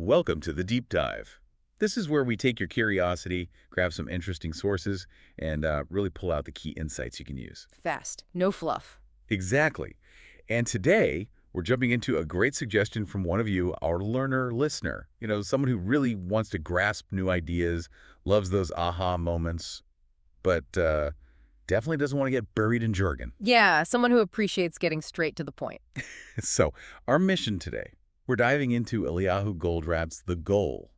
Welcome to the Deep Dive. This is where we take your curiosity, grab some interesting sources, and really pull out the key insights you can use. Fast. No fluff. Exactly. And today, we're jumping into a great suggestion from one of you, our learner listener. Someone who really wants to grasp new ideas, loves those aha moments, but definitely doesn't want to get buried in jargon. Yeah, someone who appreciates getting straight to the point. So, our mission today, we're diving into Eliyahu Goldratt's The Goal,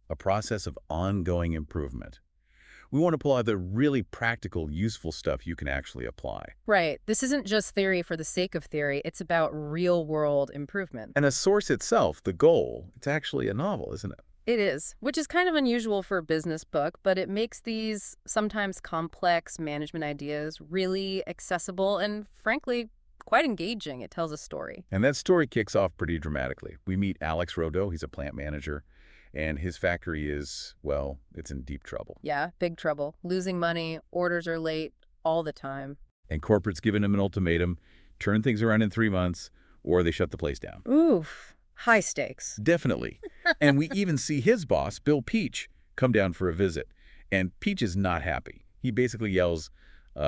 a process of ongoing improvement. We want to pull out the really practical, useful stuff you can actually apply. Right. This isn't just theory for the sake of theory. It's about real-world improvement. And the source itself, The Goal, it's actually a novel, isn't it? It is, which is kind of unusual for a business book, but it makes these sometimes complex management ideas really accessible and, frankly, quite engaging. It tells a story. And that story kicks off pretty dramatically. We meet Alex Rodo, he's a plant manager, and his factory is, well, it's in deep trouble. Yeah, big trouble. Losing money, orders are late, all the time. And corporate's given him an ultimatum, turn things around in 3 months, or they shut the place down. Oof. High stakes. Definitely. And we even see his boss, Bill Peach, come down for a visit. And Peach is not happy. He basically yells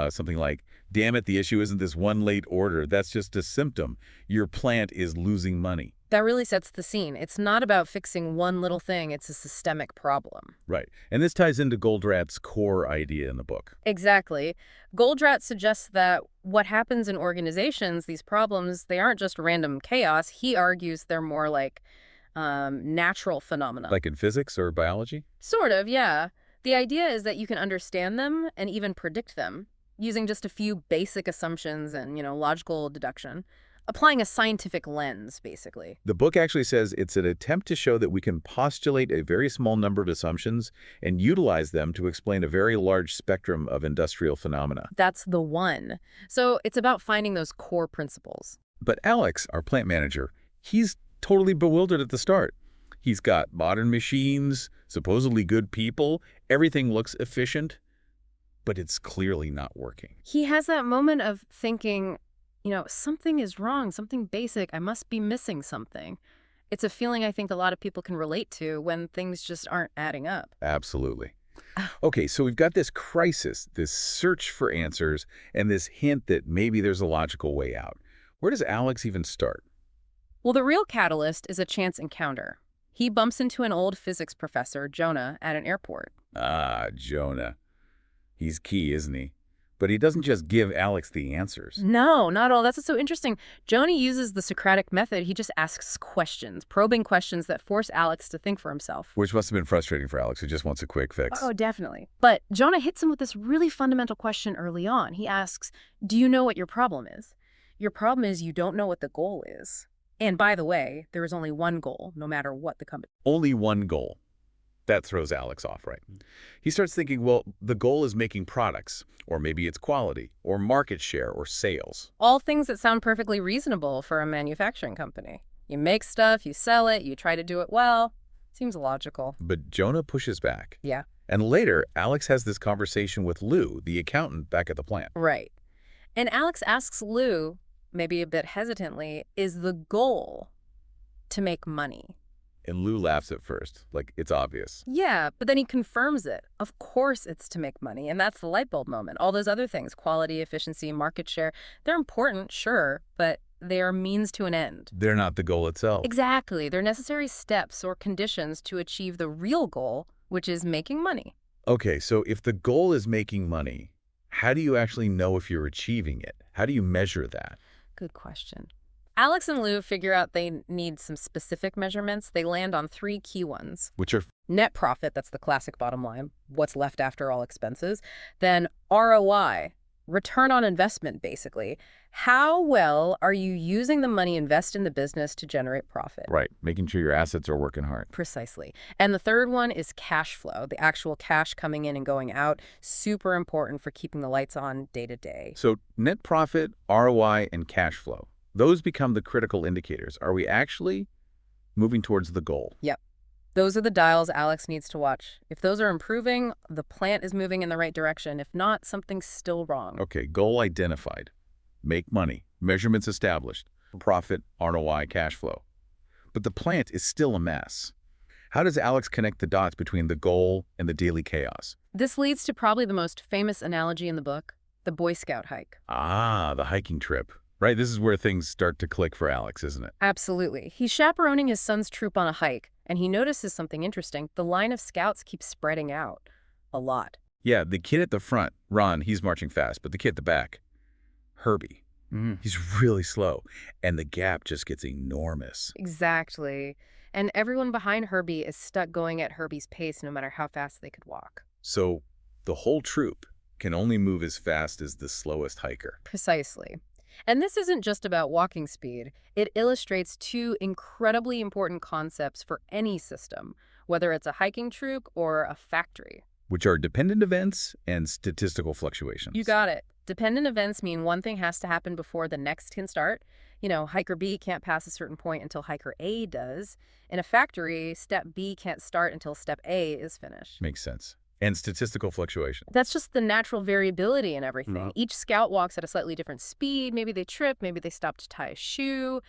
something like, "Damn it, the issue isn't this one late order. That's just a symptom. Your plant is losing money." That really sets the scene. It's not about fixing one little thing. It's a systemic problem. Right. And this ties into Goldratt's core idea in the book. Exactly. Goldratt suggests that what happens in organizations, these problems, they aren't just random chaos. He argues they're more like natural phenomena. Like in physics or biology? Sort of, yeah. The idea is that you can understand them and even predict them using just a few basic assumptions and, logical deduction. Applying a scientific lens, basically. The book actually says it's an attempt to show that we can postulate a very small number of assumptions and utilize them to explain a very large spectrum of industrial phenomena. That's the one. So it's about finding those core principles. But Alex, our plant manager, he's totally bewildered at the start. He's got modern machines, supposedly good people, everything looks efficient, but it's clearly not working. He has that moment of thinking, something is wrong, something basic, I must be missing something. It's a feeling I think a lot of people can relate to when things just aren't adding up. Absolutely. Okay, so we've got this crisis, this search for answers, and this hint that maybe there's a logical way out. Where does Alex even start? Well, the real catalyst is a chance encounter. He bumps into an old physics professor, Jonah, at an airport. Ah, Jonah. He's key, isn't he? But he doesn't just give Alex the answers. No, not at all. That's what's so interesting. Jonah uses the Socratic method. He just asks questions, probing questions that force Alex to think for himself. Which must have been frustrating for Alex, who just wants a quick fix. Oh, definitely. But Jonah hits him with this really fundamental question early on. He asks, do you know what your problem is? Your problem is you don't know what the goal is. And by the way, there is only one goal, no matter what the company. Only one goal. That throws Alex off, right? He starts thinking, well, the goal is making products, or maybe it's quality, or market share, or sales. All things that sound perfectly reasonable for a manufacturing company. You make stuff, you sell it, you try to do it well. Seems logical. But Jonah pushes back. Yeah. And later, Alex has this conversation with Lou, the accountant back at the plant. Right. And Alex asks Lou, maybe a bit hesitantly, is the goal to make money? And Lou laughs at first, like it's obvious. Yeah, but then he confirms it. Of course it's to make money, and that's the light bulb moment. All those other things, quality, efficiency, market share, they're important, sure, but they are means to an end. They're not the goal itself. Exactly. They're necessary steps or conditions to achieve the real goal, which is making money. Okay, so if the goal is making money, how do you actually know if you're achieving it? How do you measure that? Good question. Alex and Lou figure out they need some specific measurements. They land on 3 key ones. Which are? Net profit, that's the classic bottom line, what's left after all expenses. Then ROI, return on investment, basically. How well are you using the money invested in the business to generate profit? Right, making sure your assets are working hard. Precisely. And the third one is cash flow, the actual cash coming in and going out. Super important for keeping the lights on day to day. So net profit, ROI, and cash flow. Those become the critical indicators. Are we actually moving towards the goal? Yep. Those are the dials Alex needs to watch. If those are improving, the plant is moving in the right direction. If not, something's still wrong. Okay, goal identified. Make money. Measurements established. Profit, ROI, cash flow. But the plant is still a mess. How does Alex connect the dots between the goal and the daily chaos? This leads to probably the most famous analogy in the book, the Boy Scout hike. Ah, the hiking trip. Right, this is where things start to click for Alex, isn't it? Absolutely. He's chaperoning his son's troop on a hike, and he notices something interesting. The line of scouts keeps spreading out a lot. Yeah, the kid at the front, Ron, he's marching fast, but the kid at the back, Herbie, he's really slow, and the gap just gets enormous. Exactly. And everyone behind Herbie is stuck going at Herbie's pace no matter how fast they could walk. So the whole troop can only move as fast as the slowest hiker. Precisely. And this isn't just about walking speed. It illustrates two incredibly important concepts for any system, whether it's a hiking troop or a factory. Which are dependent events and statistical You fluctuations. got it. Dependent events mean one thing has to happen before the next can start. Hiker B can't pass a certain point until hiker A does. In a factory, step B can't start until step A is finished. Makes sense. And statistical fluctuation. That's just the natural variability in everything. Mhm. Each scout walks at a slightly different speed. Maybe they trip, maybe they stop to tie a shoe.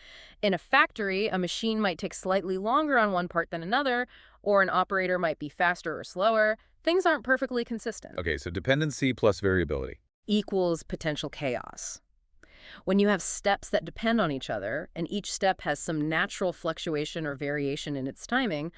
In a factory, a machine might take slightly longer on one part than another, or an operator might be faster or slower. Things aren't perfectly consistent. Okay, so dependency plus variability. Equals potential chaos. When you have steps that depend on each other, and each step has some natural fluctuation or variation in its timing,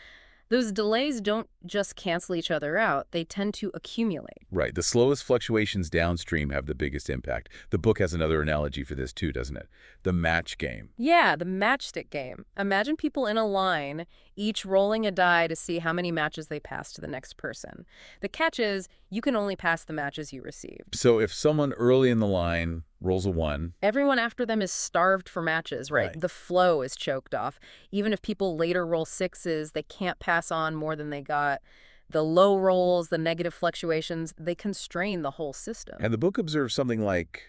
those delays don't just cancel each other out, they tend to accumulate. Right, the slowest fluctuations downstream have the biggest impact. The book has another analogy for this too, doesn't it? The match game. Yeah, the matchstick game. Imagine people in a line, each rolling a die to see how many matches they pass to the next person. The catch is, you can only pass the matches you received. So if someone early in the line rolls a 1, Everyone after them is starved for matches, right? Right. The flow is choked off. Even if people later roll sixes, they can't pass on more than they got. The low rolls, the negative fluctuations, they constrain the whole system. and the book observes something like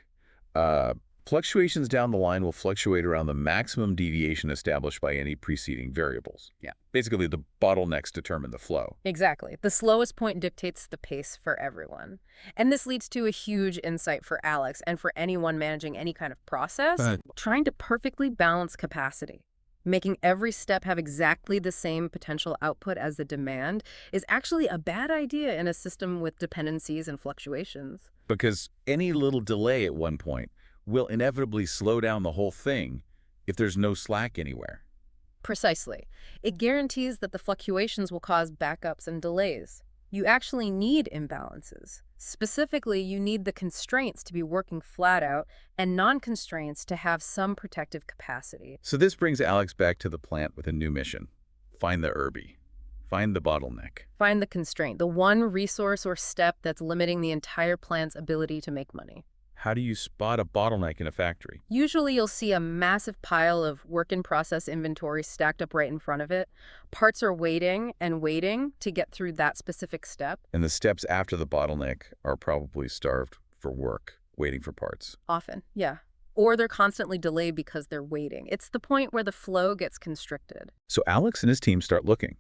uh, fluctuations down the line will fluctuate around the maximum deviation established by any preceding variables. Yeah. Basically, the bottlenecks determine the flow. Exactly. The slowest point dictates the pace for everyone. And this leads to a huge insight for Alex and for anyone managing any kind of process, Right. trying to perfectly balance capacity. Making every step have exactly the same potential output as the demand is actually a bad idea in a system with dependencies and fluctuations. Because any little delay at one point will inevitably slow down the whole thing if there's no slack anywhere. Precisely. It guarantees that the fluctuations will cause backups and delays. You actually need imbalances. Specifically, you need the constraints to be working flat out and non-constraints to have some protective capacity. So this brings Alex back to the plant with a new mission. Find the Irby. Find the bottleneck. Find the constraint, the one resource or step that's limiting the entire plant's ability to make money. How do you spot a bottleneck in a factory? Usually you'll see a massive pile of work-in-process inventory stacked up right in front of it. Parts are waiting and waiting to get through that specific step. And the steps after the bottleneck are probably starved for work, waiting for parts. Often, yeah. Or they're constantly delayed because they're waiting. It's the point where the flow gets constricted. So Alex and his team start looking.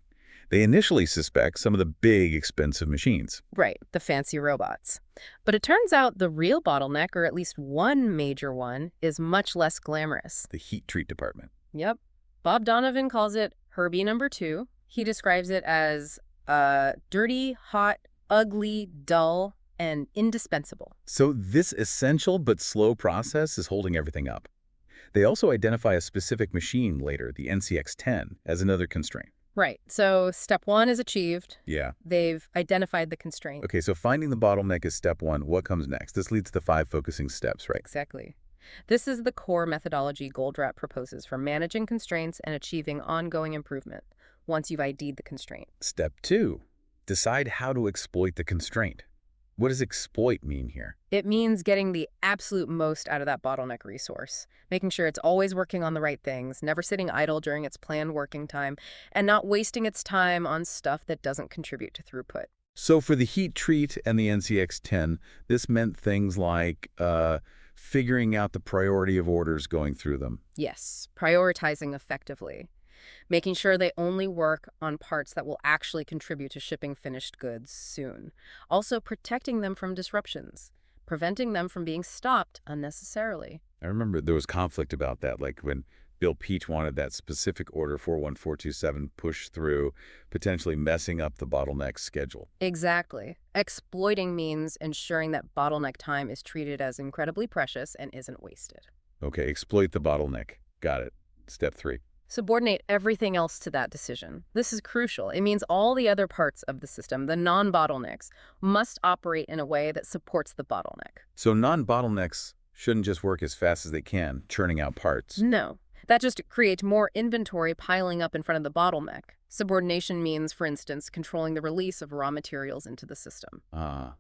They initially suspect some of the big, expensive machines. Right, the fancy robots. But it turns out the real bottleneck, or at least one major one, is much less glamorous. The heat treat department. Yep. Bob Donovan calls it Herbie number 2. He describes it as dirty, hot, ugly, dull, and indispensable. So this essential but slow process is holding everything up. They also identify a specific machine later, the NCX-10, as another constraint. Right. So step 1 is achieved. Yeah. They've identified the constraint. Okay, so finding the bottleneck is step 1. What comes next? This leads to the 5 focusing steps, right? Exactly. This is the core methodology Goldratt proposes for managing constraints and achieving ongoing improvement once you've ID'd the constraint. Step 2, decide how to exploit the constraint. What does exploit mean here? It means getting the absolute most out of that bottleneck resource, making sure it's always working on the right things, never sitting idle during its planned working time, and not wasting its time on stuff that doesn't contribute to throughput. So for the heat treat and the NCX-10, this meant things like figuring out the priority of orders going through them. Yes, prioritizing effectively, making sure they only work on parts that will actually contribute to shipping finished goods soon. Also protecting them from disruptions, preventing them from being stopped unnecessarily. I remember there was conflict about that, like when Bill Peach wanted that specific order 41427 pushed through, potentially messing up the bottleneck schedule. Exactly. Exploiting means ensuring that bottleneck time is treated as incredibly precious and isn't wasted. Okay, exploit the bottleneck. Got it. Step 3. Subordinate everything else to that decision. This is crucial. It means all the other parts of the system, the non-bottlenecks, must operate in a way that supports the bottleneck. So non-bottlenecks shouldn't just work as fast as they can, churning out parts. No, that just creates more inventory piling up in front of the bottleneck. Subordination means, for instance, controlling the release of raw materials into the system.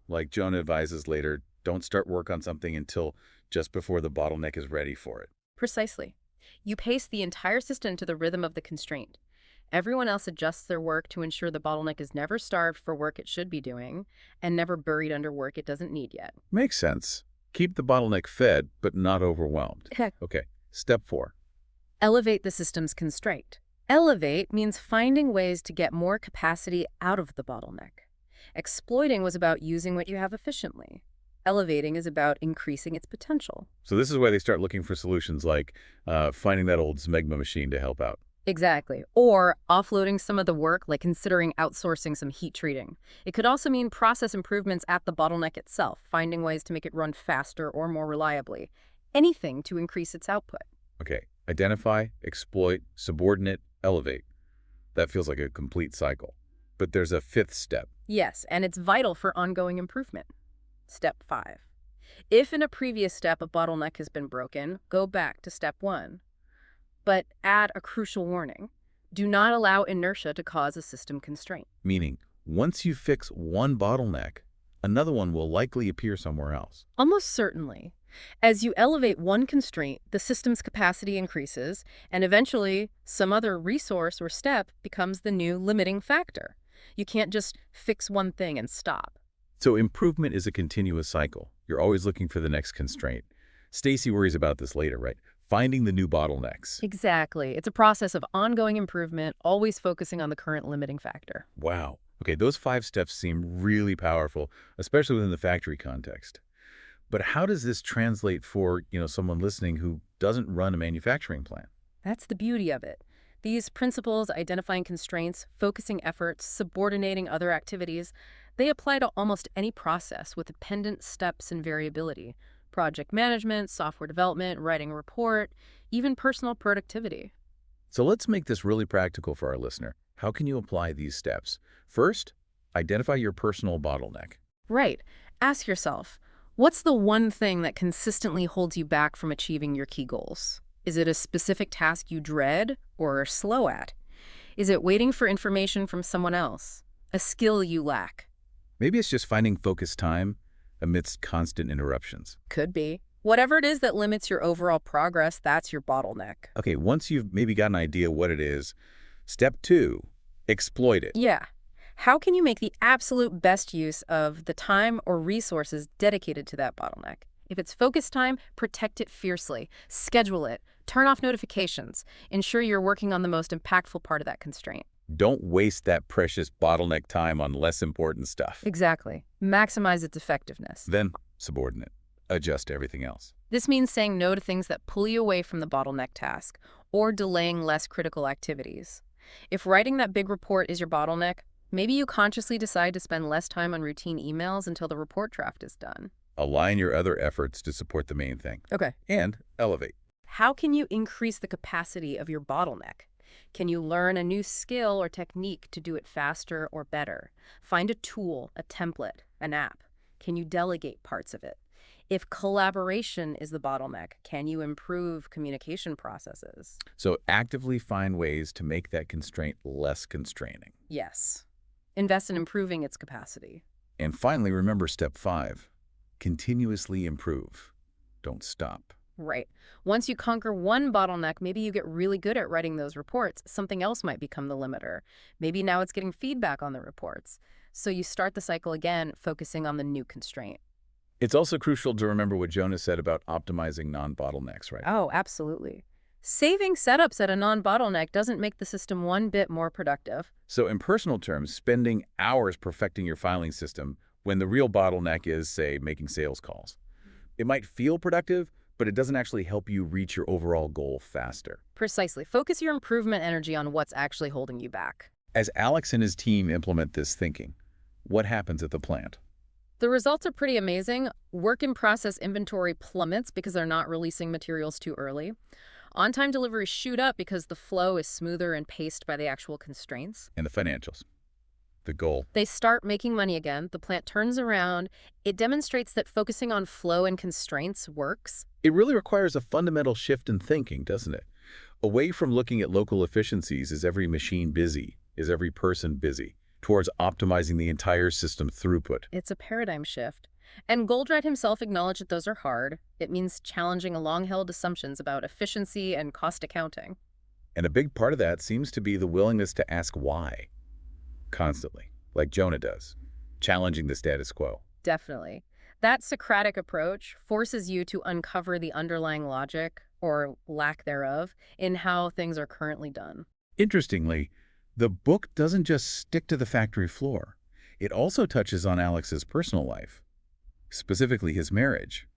Like Jonah advises later, don't start work on something until just before the bottleneck is ready for it. Precisely. You pace the entire system to the rhythm of the constraint. Everyone else adjusts their work to ensure the bottleneck is never starved for work it should be doing and never buried under work it doesn't need yet. Makes sense. Keep the bottleneck fed, but not overwhelmed. Heck. Okay, step 4. Elevate the system's constraint. Elevate means finding ways to get more capacity out of the bottleneck. Exploiting was about using what you have efficiently. Elevating is about increasing its potential. So this is why they start looking for solutions like finding that old Smegma machine to help out. Exactly. Or offloading some of the work, like considering outsourcing some heat treating. It could also mean process improvements at the bottleneck itself, finding ways to make it run faster or more reliably. Anything to increase its output. Okay, identify, exploit, subordinate, elevate. That feels like a complete cycle. But there's a 5th step. Yes, and it's vital for ongoing improvement. Step 5. If in a previous step a bottleneck has been broken, go back to step 1. But add a crucial warning. Do not allow inertia to cause a system constraint. Meaning, once you fix one bottleneck, another one will likely appear somewhere else. Almost certainly. As you elevate one constraint, the system's capacity increases, and eventually some other resource or step becomes the new limiting factor. You can't just fix one thing and stop. So improvement is a continuous cycle. You're always looking for the next constraint. Stacy worries about this later, right? Finding the new bottlenecks. Exactly. It's a process of ongoing improvement, always focusing on the current limiting factor. Wow. Okay, those 5 steps seem really powerful, especially within the factory context. But how does this translate for, someone listening who doesn't run a manufacturing plant? That's the beauty of it. These principles, identifying constraints, focusing efforts, subordinating other activities, they apply to almost any process with dependent steps and variability. Project management, software development, writing a report, even personal productivity. So let's make this really practical for our listener. How can you apply these steps? First, identify your personal bottleneck. Right. Ask yourself, what's the one thing that consistently holds you back from achieving your key goals? Is it a specific task you dread or are slow at? Is it waiting for information from someone else? A skill you lack? Maybe it's just finding focused time amidst constant interruptions. Could be. Whatever it is that limits your overall progress, that's your bottleneck. Okay, once you've maybe got an idea what it is, step 2, exploit it. Yeah. How can you make the absolute best use of the time or resources dedicated to that bottleneck? If it's focus time, protect it fiercely. Schedule it. Turn off notifications. Ensure you're working on the most impactful part of that constraint. Don't waste that precious bottleneck time on less important stuff. Exactly. Maximize its effectiveness. Then, subordinate. Adjust everything else. This means saying no to things that pull you away from the bottleneck task or delaying less critical activities. If writing that big report is your bottleneck, maybe you consciously decide to spend less time on routine emails until the report draft is done. Align your other efforts to support the main thing. Okay. And elevate. How can you increase the capacity of your bottleneck? Can you learn a new skill or technique to do it faster or better? Find a tool, a template, an app. Can you delegate parts of it? If collaboration is the bottleneck, can you improve communication processes? So actively find ways to make that constraint less constraining. Yes. Invest in improving its capacity. And finally, remember step 5. Continuously improve. Don't stop. Right. Once you conquer one bottleneck, maybe you get really good at writing those reports. Something else might become the limiter. Maybe now it's getting feedback on the reports. So you start the cycle again, focusing on the new constraint. It's also crucial to remember what Jonah said about optimizing non-bottlenecks, right? Oh, absolutely. Saving setups at a non-bottleneck doesn't make the system one bit more productive. So in personal terms, spending hours perfecting your filing system when the real bottleneck is, say, making sales calls. It might feel productive, but it doesn't actually help you reach your overall goal faster. Precisely. Focus your improvement energy on what's actually holding you back. As Alex and his team implement this thinking, what happens at the plant? The results are pretty amazing. Work in process inventory plummets because they're not releasing materials too early. On-time deliveries shoot up because the flow is smoother and paced by the actual constraints. And the financials, the goal. They start making money again. The plant turns around. It demonstrates that focusing on flow and constraints works. It really requires a fundamental shift in thinking, doesn't it? Away from looking at local efficiencies, is every machine busy? Is every person busy? Towards optimizing the entire system throughput. It's a paradigm shift. And Goldratt himself acknowledged that those are hard. It means challenging long-held assumptions about efficiency and cost accounting. And a big part of that seems to be the willingness to ask why, constantly, like Jonah does, challenging the status quo. Definitely. That Socratic approach forces you to uncover the underlying logic, or lack thereof, in how things are currently done. Interestingly, the book doesn't just stick to the factory floor. It also touches on Alex's personal life, specifically his marriage,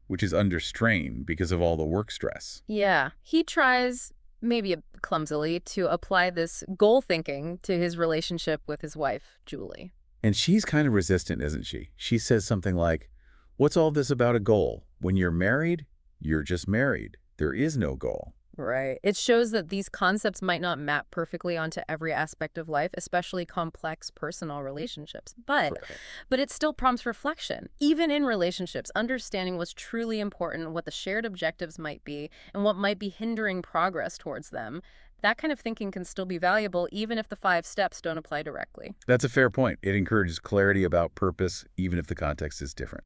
which is under strain because of all the work stress. Yeah, he tries, maybe clumsily, to apply this goal thinking to his relationship with his wife, Julie. And she's kind of resistant, isn't she? She says something like, "What's all this about a goal? When you're married, you're just married. There is no goal." Right. It shows that these concepts might not map perfectly onto every aspect of life, especially complex personal relationships. But Right. but it still prompts reflection. Even in relationships, understanding what's truly important, what the shared objectives might be, and what might be hindering progress towards them. That kind of thinking can still be valuable even if the 5 steps don't apply directly. That's a fair point. It encourages clarity about purpose, even if the context is different.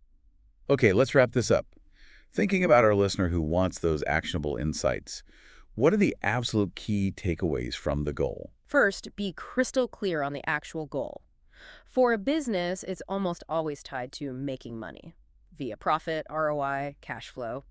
Okay, let's wrap this up. Thinking about our listener who wants those actionable insights, what are the absolute key takeaways from the goal? First, be crystal clear on the actual goal. For a business, it's almost always tied to making money via profit, ROI, cash flow.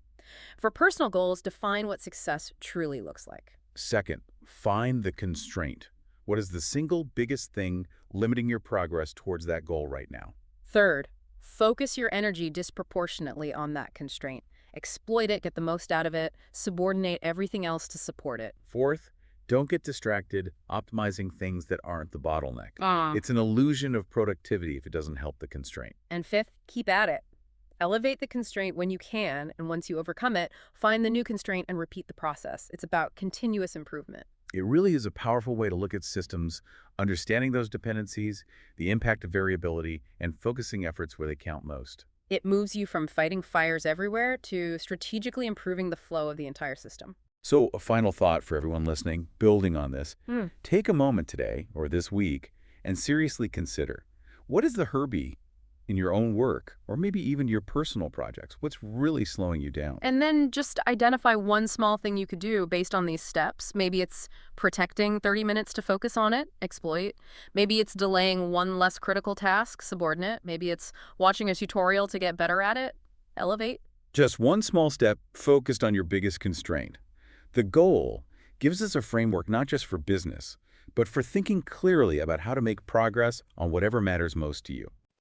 For personal goals, define what success truly looks like. Second, find the constraint. What is the single biggest thing limiting your progress towards that goal right now? Third, focus your energy disproportionately on that constraint. Exploit it, get the most out of it, subordinate everything else to support it. Fourth, don't get distracted optimizing things that aren't the bottleneck. Ah. It's an illusion of productivity if it doesn't help the constraint. And fifth, keep at it. Elevate the constraint when you can, and once you overcome it, find the new constraint and repeat the process. It's about continuous improvement. It really is a powerful way to look at systems, understanding those dependencies, the impact of variability, and focusing efforts where they count most. It moves you from fighting fires everywhere to strategically improving the flow of the entire system. So a final thought for everyone listening, building on this, take a moment today or this week and seriously consider, what is the Herbie in your own work or maybe even your personal projects? What's really slowing you down? And then just identify one small thing you could do based on these steps. Maybe it's protecting 30 minutes to focus on it, exploit. Maybe it's delaying one less critical task, subordinate. Maybe it's watching a tutorial to get better at it, elevate. Just one small step focused on your biggest constraint. The goal gives us a framework not just for business, but for thinking clearly about how to make progress on whatever matters most to you.